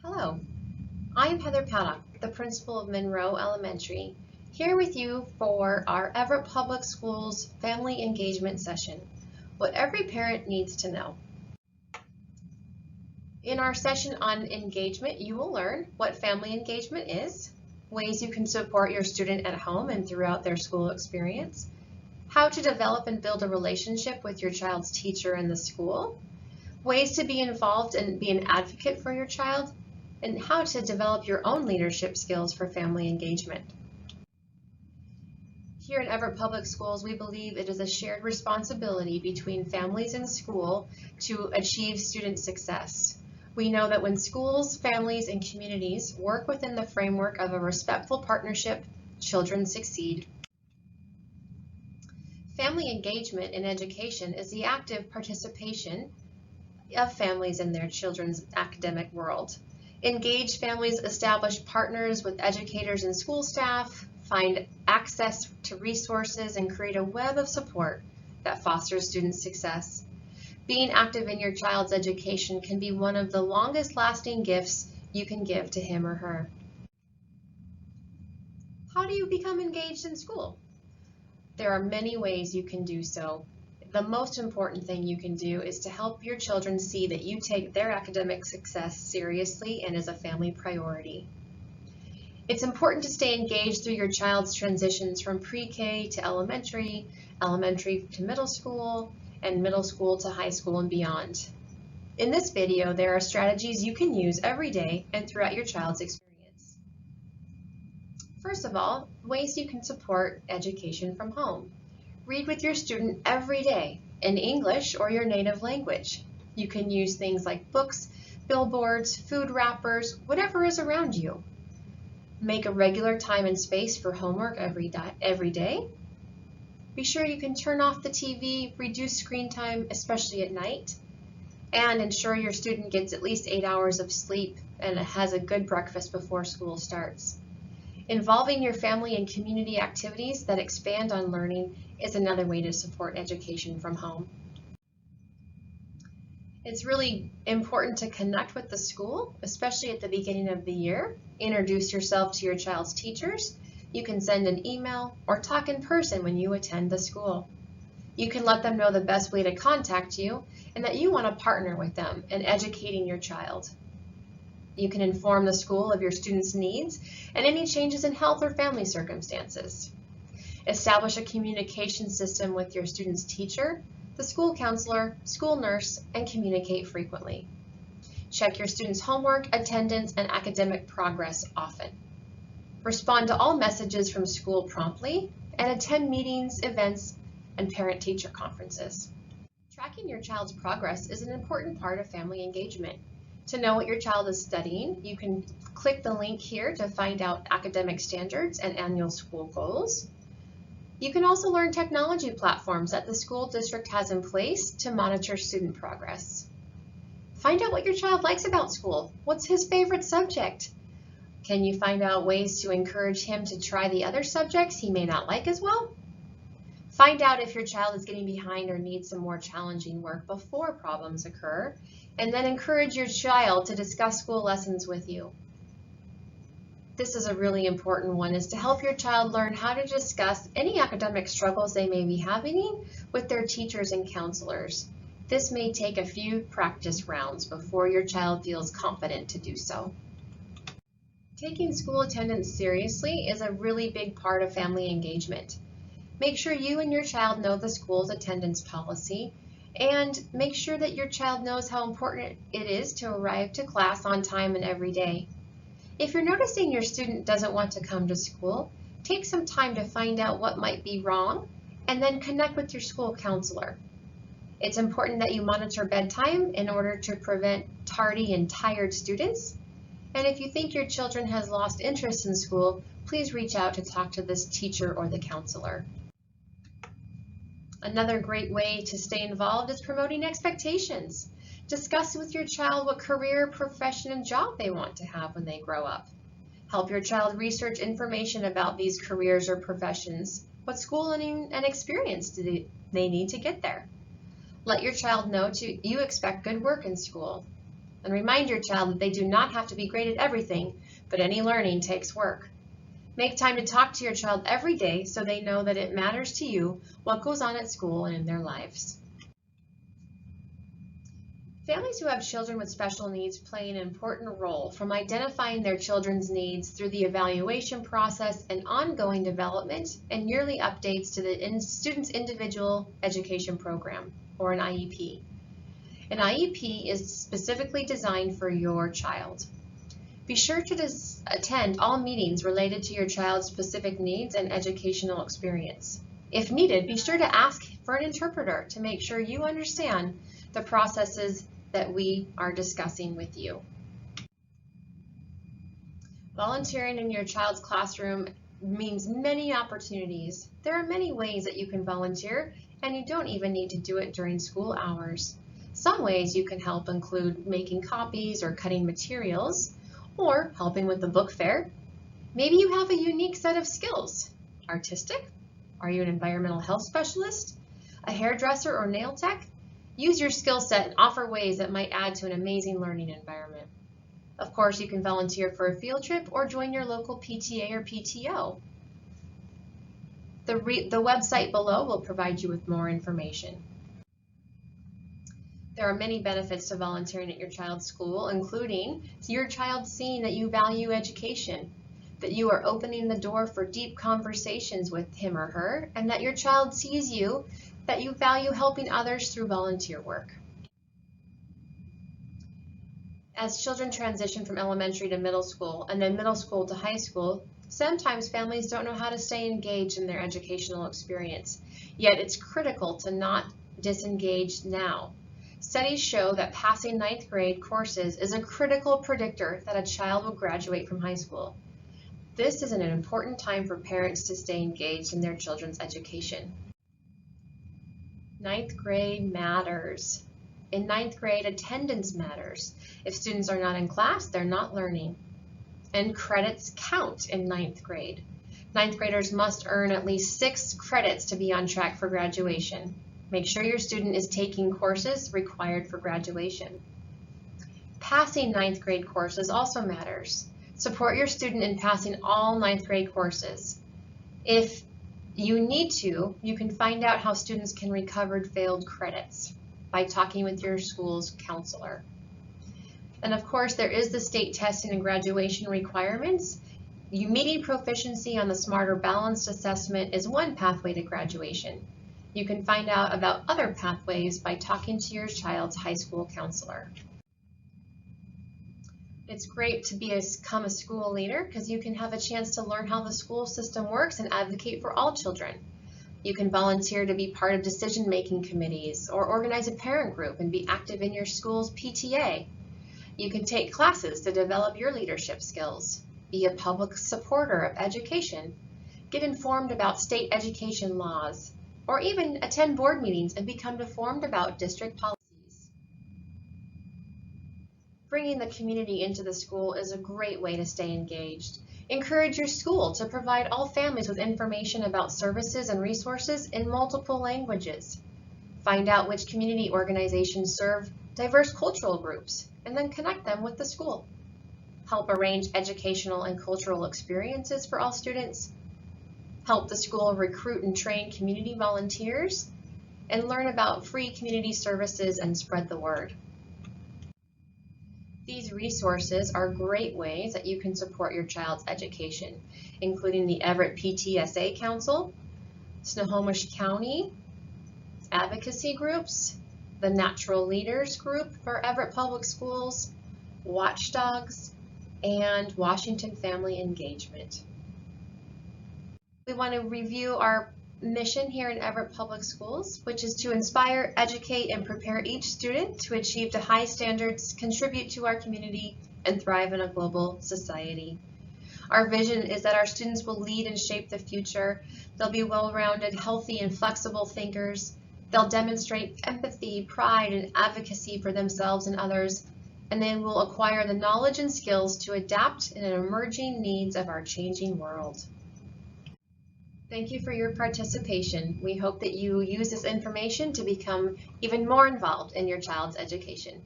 Hello, I'm Heather Paddock, the principal of Monroe Elementary, here with you for our Everett Public Schools Family Engagement Session, what every parent needs to know. In our session on engagement, you will learn what family engagement is, ways you can support your student at home and throughout their school experience, how to develop and build a relationship with your child's teacher in the school, ways to be involved and be an advocate for your child, and how to develop your own leadership skills for family engagement. Here in Everett Public Schools, we believe it is a shared responsibility between families and school to achieve student success. We know that when schools, families, and communities work within the framework of a respectful partnership, children succeed. Family engagement in education is the active participation of families in their children's academic world. Engaged families establish partners with educators and school staff, find access to resources, and create a web of support that fosters student success. Being active in your child's education can be one of the longest lasting gifts you can give to him or her. How do you become engaged in school? There are many ways you can do so. The most important thing you can do is to help your children see that you take their academic success seriously and as a family priority. It's important to stay engaged through your child's transitions from pre-K to elementary, elementary to middle school, and middle school to high school and beyond. In this video, there are strategies you can use every day and throughout your child's experience. First of all, ways you can support education from home. Read with your student every day in English or your native language. You can use things like books, billboards, food wrappers, whatever is around you. Make a regular time and space for homework every day. Be sure you can turn off the TV, reduce screen time, especially at night, and ensure your student gets at least 8 hours of sleep and has a good breakfast before school starts. Involving your family in community activities that expand on learning is another way to support education from home. It's really important to connect with the school, especially at the beginning of the year. Introduce yourself to your child's teachers. You can send an email or talk in person when you attend the school. You can let them know the best way to contact you and that you want to partner with them in educating your child. You can inform the school of your students' needs and any changes in health or family circumstances. Establish a communication system with your student's teacher, the school counselor, school nurse, and communicate frequently. Check your students' homework, attendance, and academic progress often. Respond to all messages from school promptly and attend meetings, events, and parent-teacher conferences. Tracking your child's progress is an important part of family engagement. To know what your child is studying, you can click the link here to find out academic standards and annual school goals. You can also learn technology platforms that the school district has in place to monitor student progress. Find out what your child likes about school. What's his favorite subject? Can you find out ways to encourage him to try the other subjects he may not like as well? Find out if your child is getting behind or needs some more challenging work before problems occur, and then encourage your child to discuss school lessons with you. This is a really important one, is to help your child learn how to discuss any academic struggles they may be having with their teachers and counselors. This may take a few practice rounds before your child feels confident to do so. Taking school attendance seriously is a really big part of family engagement. Make sure you and your child know the school's attendance policy, and make sure that your child knows how important it is to arrive to class on time and every day. If you're noticing your student doesn't want to come to school, take some time to find out what might be wrong and then connect with your school counselor. It's important that you monitor bedtime in order to prevent tardy and tired students. And if you think your children has lost interest in school, please reach out to talk to this teacher or the counselor. Another great way to stay involved is promoting expectations. Discuss with your child what career, profession, and job they want to have when they grow up. Help your child research information about these careers or professions. What schooling and experience do they need to get there? Let your child know you expect good work in school. And remind your child that they do not have to be great at everything, but any learning takes work. Make time to talk to your child every day so they know that it matters to you what goes on at school and in their lives. Families who have children with special needs play an important role, from identifying their children's needs through the evaluation process and ongoing development and yearly updates to the student's individual education program, or an IEP. An IEP is specifically designed for your child. Be sure to attend all meetings related to your child's specific needs and educational experience. If needed, be sure to ask for an interpreter to make sure you understand the processes that we are discussing with you. Volunteering in your child's classroom means many opportunities. There are many ways that you can volunteer, and you don't even need to do it during school hours. Some ways you can help include making copies or cutting materials, or helping with the book fair. Maybe you have a unique set of skills. Artistic? Are you an environmental health specialist? A hairdresser or nail tech? Use your skill set and offer ways that might add to an amazing learning environment. Of course, you can volunteer for a field trip or join your local PTA or PTO. The website below will provide you with more information. There are many benefits to volunteering at your child's school, including your child seeing that you value education, that you are opening the door for deep conversations with him or her, and that your child sees that you value helping others through volunteer work. As children transition from elementary to middle school and then middle school to high school, sometimes families don't know how to stay engaged in their educational experience. Yet it's critical to not disengage now. Studies show that passing 9th grade courses is a critical predictor that a child will graduate from high school. This is an important time for parents to stay engaged in their children's education. 9th grade matters. In 9th grade, attendance matters. If students are not in class, they're not learning. And credits count in 9th grade. 9th graders must earn at least 6 credits to be on track for graduation. Make sure your student is taking courses required for graduation. Passing 9th grade courses also matters. Support your student in passing all 9th grade courses. If you need to, you can find out how students can recover failed credits by talking with your school's counselor. And of course, there is the state testing and graduation requirements. Meeting proficiency on the Smarter Balanced Assessment is one pathway to graduation. You can find out about other pathways by talking to your child's high school counselor. It's great to become a school leader because you can have a chance to learn how the school system works and advocate for all children. You can volunteer to be part of decision-making committees or organize a parent group and be active in your school's PTA. You can take classes to develop your leadership skills, be a public supporter of education, get informed about state education laws, or even attend board meetings and become informed about district policies. Bringing the community into the school is a great way to stay engaged. Encourage your school to provide all families with information about services and resources in multiple languages. Find out which community organizations serve diverse cultural groups and then connect them with the school. Help arrange educational and cultural experiences for all students. Help the school recruit and train community volunteers and learn about free community services and spread the word. These resources are great ways that you can support your child's education, including the Everett PTSA Council, Snohomish County advocacy groups, the Natural Leaders Group for Everett Public Schools, Watchdogs, and Washington Family Engagement. We want to review our mission here in Everett Public Schools, which is to inspire, educate, and prepare each student to achieve to high standards, contribute to our community, and thrive in a global society. Our vision is that our students will lead and shape the future. They'll be well-rounded, healthy, and flexible thinkers. They'll demonstrate empathy, pride, and advocacy for themselves and others, and they will acquire the knowledge and skills to adapt in an emerging needs of our changing world. Thank you for your participation. We hope that you use this information to become even more involved in your child's education.